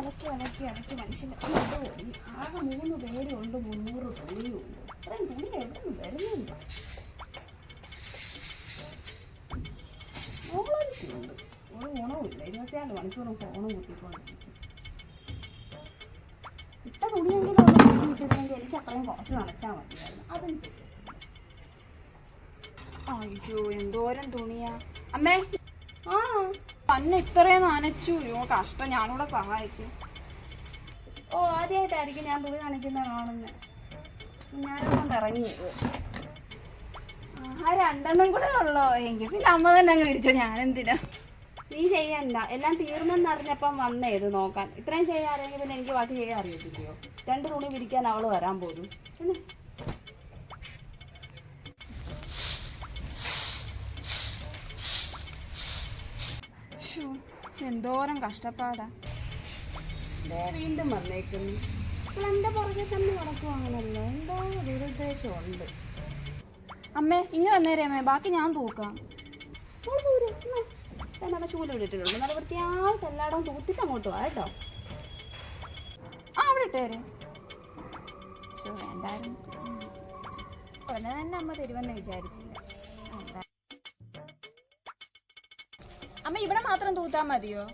അലക്കി അലക്കി അലക്കി മനുഷ്യൻ്റെ ആകെ 3 പേരുണ്ട്, 300 തുണിയുണ്ട്. ഇത്രയും തുണി എവിടെ നിന്ന് വരുന്നുണ്ട്? ഓളൊരുക്കുണ്ട്, ഒരു ഗുണവുമില്ല. 24 മണിക്കൂറും ഫോണും കുത്തിക്കൊണ്ടിരിക്കും. ഇട്ട തുണിയെങ്കിലും ഒന്ന് കിട്ടിയിരുന്നെങ്കിൽ എനിക്ക് അത്രയും കുറച്ച് നനച്ചാൽ മതിയായിരുന്നു. അതും ചെയ്യും. അയ്യോ എന്തോരം തുണിയാ അമ്മേ. ആ തന്നെ ഇത്രയും നനച്ചു. യോ കഷ്ടം, ഞാനിവിടെ സഹായിക്കും. ഓ ആദ്യമായിട്ടായിരിക്കും ഞാൻ തുണി നനയ്ക്കുന്ന കാണുന്നത്. ഞാനൊന്നും ഇറങ്ങിയത്. ആ 2 കൂടെ ഉള്ളോ? എങ്കിൽ പിന്നെ അമ്മ തന്നെ അങ്ങ് വിരിച്ചോ, ഞാനെന്തിനാ. നീ ചെയ്യണ്ട, എല്ലാം തീർന്നെന്ന് അറിഞ്ഞപ്പം വന്നേത് നോക്കാൻ. ഇത്രയും ചെയ്യാറിയെങ്കിൽ പിന്നെ എനിക്ക് ബാക്കി ചെയ്യാൻ അറിയത്തില്ലയോ? 2 തുണി വിരിക്കാൻ അവള് വരാൻ പോലും. എന്തോരം കഷ്ടപ്പാടാ. വീണ്ടും വന്നേക്കുന്നു. അപ്പോൾ എൻ്റെ പുറകെ തന്നെ നടക്കുവാണല്ലോ. എന്തോ ദുരുദ്ദേശമുണ്ട്. അമ്മേ ഇങ്ങനെ വന്നേരേ അമ്മേ, ബാക്കി ഞാൻ തൂക്കാം. നല്ല ചൂല് ഇട്ടിട്ടുണ്ട്. നല്ല വൃത്തിയായിട്ട് എല്ലായിടവും തൂത്തിട്ട് അങ്ങോട്ട് വാ കേട്ടോ. ആ അവിടെ ഇട്ടേരെ. വേണ്ടായിരുന്നു. ഉടനെ തന്നെ അമ്മ തരുമെന്ന് വിചാരിച്ചില്ല. അമ്മ ഇവിടെ മാത്രം തൂത്താ മതിയോ?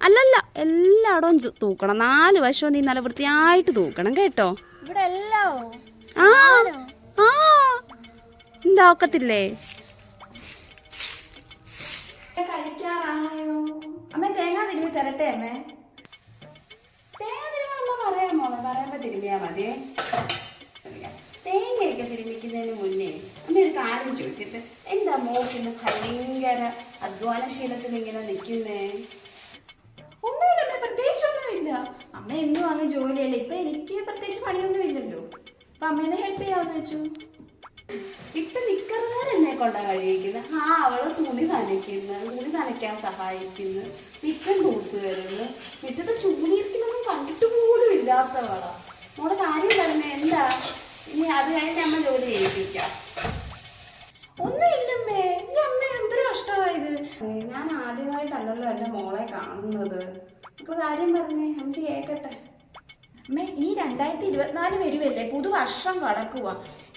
അല്ലല്ല, എല്ലായിടവും തൂക്കണം. 4 വശവും നീ നല്ല വൃത്തിയായിട്ട് തൂക്കണം കേട്ടോ. ഇവിടെ എല്ലാവോ? ആ ആ എന്താ ഒക്കത്തില്ലേ? കഴിക്കാറായോ അമ്മ? തേങ്ങ തിരുമ്മി തരട്ടെ അമ്മേ? തേങ്ങ തിരുമ്മ അമ്മ പറയാൻ മോളെ, പറയുമ്പോ തിരുമ്മിയാ മതിയേ. തേങ്ങയൊക്കെ തിരുമ്മിക്കുന്നതിന് മുന്നേ അമ്മ ഒരു കാര്യം ചോദിക്കട്ടെ. എന്താ മോക്കിന്ന് ഭയങ്കര അധ്വാനശീലത്തിൽ ഇങ്ങനെ നിൽക്കുന്നേ? ഒന്നുമില്ല അമ്മ, പ്രത്യേകിച്ച് ഒന്നുമില്ല. അമ്മ എന്നും അങ്ങ് ജോലിയല്ലേ. ഇപ്പൊ എനിക്ക് പ്രത്യേകിച്ച് പണിയൊന്നും ഇല്ലല്ലോ. അപ്പൊ അമ്മേനെ ഹെൽപ്പ് ചെയ്യാന്ന് വെച്ചു. ഇപ്പൊ നിക്കറുകാരെന്നെ കൊണ്ടാ കഴിയിക്കുന്നത്. അവള് തുണി നനയ്ക്കുന്നു, തുണി നനയ്ക്കാൻ സഹായിക്കുന്നു, മിറ്റം തൂത്തുകരുന്നു, മിറ്റത്ത് ചൂലിയിരിക്കുന്നതും കണ്ടിട്ട് പോലും ഇല്ലാത്തവളാ. മോളെ കാര്യം പറഞ്ഞ എന്താ? ഇനി അത് കഴിഞ്ഞ് അമ്മ ജോലി ചെയ്യിപ്പിക്കാം. ഒന്നുമില്ലമ്മേ, ഈ അമ്മ എന്തൊരു കഷ്ടമായത്. ഞാൻ ആദ്യമായിട്ടല്ലല്ലോ എൻ്റെ മോളെ കാണുന്നത്. ഇപ്പോൾ കാര്യം പറഞ്ഞേ, അമ്മച്ചി കേൾക്കട്ടെ. അമ്മേ ഈ 2024 വരുവല്ലേ, പുതുവർഷം കടക്കുക.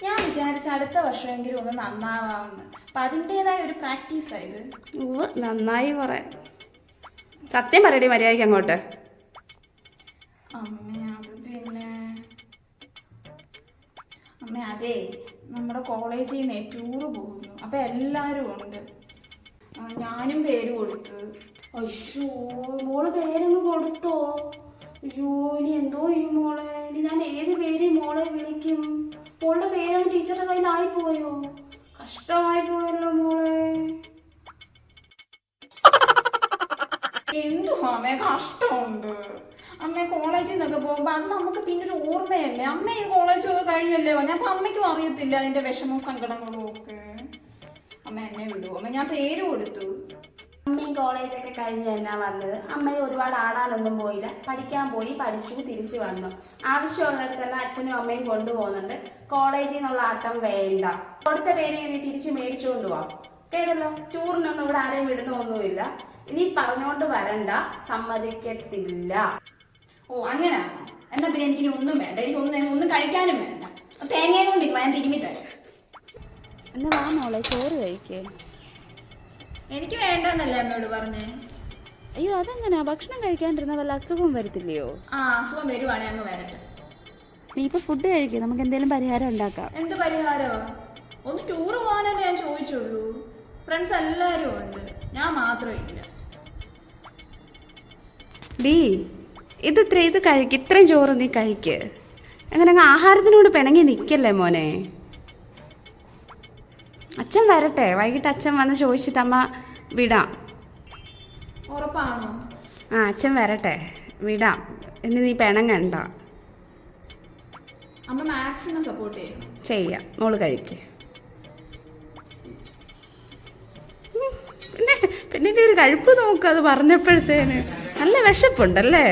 ഞാൻ വിചാരിച്ച അടുത്ത വർഷമെങ്കിലും ഒന്ന് നന്നാവാമെന്ന്. അപ്പൊ അതിൻ്റെതായ ഒരു പ്രാക്ടീസായത്. നന്നായി പറയാം. സത്യം പറയടി മര്യാദയ്ക്ക് അങ്ങോട്ട്. അമ്മ അത് പിന്നെ അമ്മ അതെ, നമ്മുടെ കോളേജിൽ നിന്ന് ടൂറ് പോകുന്നു. അപ്പൊ എല്ലാവരും ഉണ്ട്. ഞാനും പേര് കൊടുത്ത്. അയ്യോ മോള് പേരങ്ങ് കൊടുത്തോ? അയ്യോ ഇനി എന്തോ ഈ മോളെ, ഇനി ഞാൻ ഏത് പേര് മോളെ വിളിക്കും? മോളുടെ പേരങ്ങ് ടീച്ചറുടെ കയ്യിലായി പോയോ? കഷ്ടമായി പോയല്ലോ മോളെ. എന്തു അമ്മേ കഷ്ടമുണ്ട്. അമ്മ കോളേജിൽ നിന്നൊക്കെ പോകുമ്പോ അത് നമുക്ക് പിന്നെ ഒരു ഓർമ്മയല്ലേ. അമ്മ ഈ കോളേജും ഒക്കെ കഴിഞ്ഞല്ലേ വന്നെ. അപ്പൊ അമ്മയ്ക്കും അറിയത്തില്ല അതിന്റെ വിഷമവും സങ്കടങ്ങളും ഒക്കെ. അമ്മ എന്നെ വിടൂ അമ്മ, ഞാൻ പേര് കൊടുത്തു. അമ്മയും കോളേജൊക്കെ കഴിഞ്ഞ് തന്നെ വന്നത്. അമ്മയും ഒരുപാട് ആടാനൊന്നും പോയില്ല, പഠിക്കാൻ പോയി, പഠിച്ചു, തിരിച്ചു വന്നു. ആവശ്യമുള്ളിടത്തെല്ലാം അച്ഛനും അമ്മയും കൊണ്ടുപോകുന്നുണ്ട്. കോളേജിൽ നിന്നുള്ള ആട്ടം വേണ്ട. കൊടുത്ത പേര് ഇനി തിരിച്ച് മേടിച്ചുകൊണ്ട് പോവാം കേട്ടല്ലോ. ടൂറിനൊന്നും ഇവിടെ ആരെയും വിടുന്നൊന്നുമില്ല. ഇനി പറഞ്ഞോണ്ട് വരണ്ട, സമ്മതിക്കത്തില്ല. ഓ അങ്ങനെയാണോ? എന്നാ പിന്നെ എനിക്കിനി ഒന്നും വേണ്ട. എനിക്ക് ഒന്നും കഴിക്കാനും വേണ്ട. തേങ്ങയും കൊണ്ട് ഞാൻ തിരുമ്മി തരാം. എന്നാ വാ മോളെ, ചോറ് കഴിക്കേ. എനിക്ക് വേണ്ടെന്നല്ലേ അമ്മയോട് പറഞ്ഞേ. അയ്യോ അതെങ്ങനെയാ? ഭക്ഷണം കഴിക്കാണ്ടിരുന്ന വല്ല അസുഖവും വരത്തില്ലയോ? അസുഖം വരുവാണെ അങ്ങ് വരട്ടെ. നീ ഇപ്പൊ ഫുഡ് കഴിക്കുക, നമുക്ക് എന്തെങ്കിലും പരിഹാരം ഉണ്ടാക്കാം. എന്ത് പരിഹാരമാ? ഒന്ന് ടൂറ് പോകാനല്ലേ ഞാൻ ചോദിച്ചുള്ളൂ. ഫ്രണ്ട്സ് എല്ലാരും ഉണ്ട്, ഞാൻ മാത്രം ഇല്ല. ഇത് കഴിക്ക്. ഇത്രയും ചോറ് നീ കഴിക്ക്. അങ്ങനെ അങ്ങ് ആഹാരത്തിനോട് പിണങ്ങി നിൽക്കല്ലേ മോനെ. അച്ഛൻ വരട്ടെ, വൈകിട്ട് അച്ഛൻ വന്ന് ചോദിച്ചിട്ട് അമ്മ വിടാം. ഉറപ്പാണോ? അച്ഛൻ വരട്ടെ, വിടാം. എന്ന് നീ പിണങ്ങണ്ട. അമ്മ മാക്സിമം സപ്പോർട്ട് ചെയ്യാം. മോള് കഴിക്ക്. പിന്നെ ഒരു കഴിപ്പ് നോക്ക്. അത് പറഞ്ഞപ്പോഴത്തേന് നല്ല വിശപ്പുണ്ടല്ലേ.